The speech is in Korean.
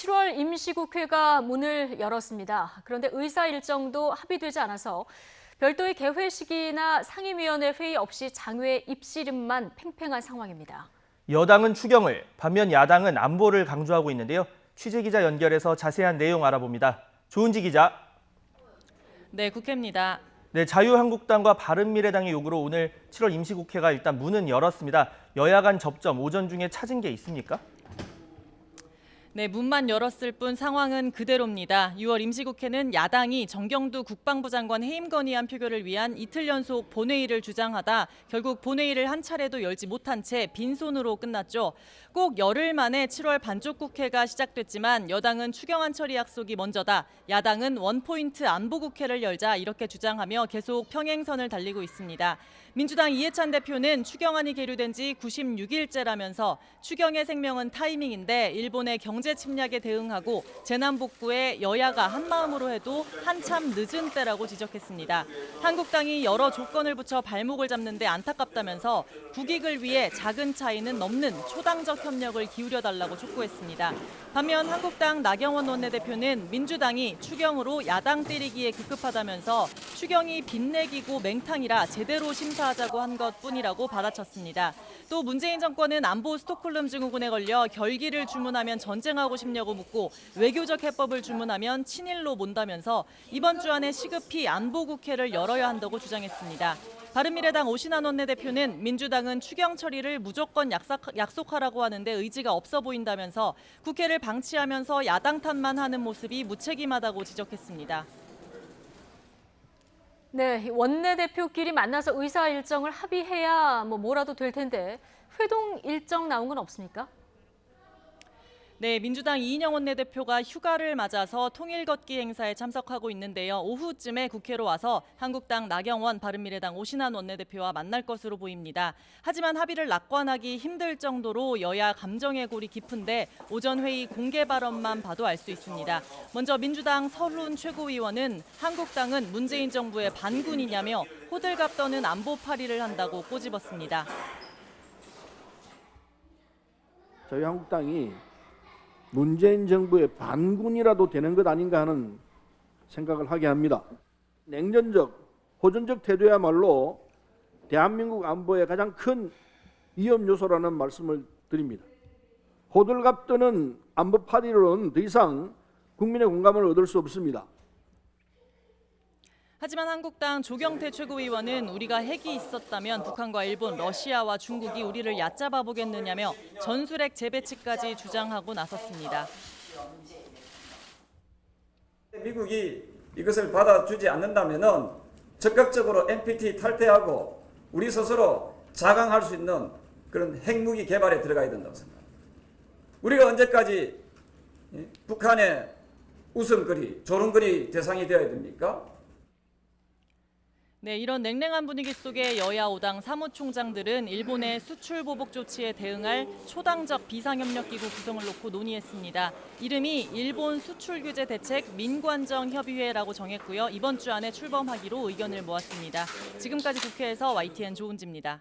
7월 임시국회가 문을 열었습니다. 그런데 의사 일정도 합의되지 않아서 별도의 개회식이나 상임위원회 회의 없이 장외 입씨름만 팽팽한 상황입니다. 여당은 추경을, 반면 야당은 안보를 강조하고 있는데요. 취재기자 연결해서 자세한 내용 알아봅니다. 조은지 기자. 네, 국회입니다. 네, 자유한국당과 바른미래당의 요구로 오늘 7월 임시국회가 일단 문은 열었습니다. 여야 간 접점 오전 중에 찾은 게 있습니까? 네, 문만 열었을 뿐 상황은 그대로입니다. 6월 임시국회는 야당이 정경두 국방부 장관 해임 건의안 표결을 위한 이틀 연속 본회의를 주장하다 결국 본회의를 한 차례도 열지 못한 채 빈손으로 끝났죠. 꼭 열흘 만에 7월 반쪽국회가 시작됐지만 여당은 추경안 처리 약속이 먼저다. 야당은 원포인트 안보국회를 열자 이렇게 주장하며 계속 평행선을 달리고 있습니다. 민주당 이해찬 대표는 추경안이 계류된 지 96일째라면서 추경의 생명은 타이밍인데 일본의 경제 침략에 대응하고 재난 복구에 여야가 한마음으로 해도 한참 늦은 때라고 지적했습니다. 한국당이 여러 조건을 붙여 발목을 잡는데 안타깝다면서 국익을 위해 작은 차이는 넘는 초당적 협력을 기울여달라고 촉구했습니다. 반면 한국당 나경원 원내대표는 민주당이 추경으로 야당 때리기에 급급하다면서 추경이 빚내기고 맹탕이라 제대로 심사하자고 한 것뿐이라고 받아쳤습니다. 또 문재인 정권은 안보 스톡홀름 증후군에 걸려 결기를 주문하면 전쟁하고 싶냐고 묻고 외교적 해법을 주문하면 친일로 몬다면서 이번 주 안에 시급히 안보국회를 열어야 한다고 주장했습니다. 바른미래당 오신환 원내대표는 민주당은 추경 처리를 무조건 약속하라고 하는데 의지가 없어 보인다면서 국회를 방치하면서 야당 탓만 하는 모습이 무책임하다고 지적했습니다. 네, 원내대표끼리 만나서 의사 일정을 합의해야 뭐라도 될 텐데 회동 일정 나온 건 없습니까? 네, 민주당 이인영 원내대표가 휴가를 맞아서 통일 걷기 행사에 참석하고 있는데요. 오후쯤에 국회로 와서 한국당 나경원, 바른미래당 오신환 원내대표와 만날 것으로 보입니다. 하지만 합의를 낙관하기 힘들 정도로 여야 감정의 골이 깊은데 오전 회의 공개 발언만 봐도 알 수 있습니다. 먼저 민주당 서훈 최고위원은 한국당은 문재인 정부의 반군이냐며 호들갑 떠는 안보 파리를 한다고 꼬집었습니다. 자유한국당이 문재인 정부의 반군이라도 되는 것 아닌가 하는 생각을 하게 합니다. 냉전적, 호전적 태도야말로 대한민국 안보의 가장 큰 위험 요소라는 말씀을 드립니다. 호들갑 떠는 안보 파리로는 더 이상 국민의 공감을 얻을 수 없습니다. 하지만 한국당 조경태 최고위원은 우리가 핵이 있었다면 북한과 일본, 러시아와 중국이 우리를 얕잡아 보겠느냐며 전술핵 재배치까지 주장하고 나섰습니다. 미국이 이것을 받아주지 않는다면 적극적으로 NPT 탈퇴하고 우리 스스로 자강할 수 있는 그런 핵무기 개발에 들어가야 된다고 생각합니다. 우리가 언제까지 북한의 웃음거리, 조롱거리 대상이 되어야 됩니까? 네, 이런 냉랭한 분위기 속에 여야 5당 사무총장들은 일본의 수출 보복 조치에 대응할 초당적 비상협력기구 구성을 놓고 논의했습니다. 이름이 일본 수출 규제 대책 민관정 협의회라고 정했고요. 이번 주 안에 출범하기로 의견을 모았습니다. 지금까지 국회에서 YTN 조은지입니다.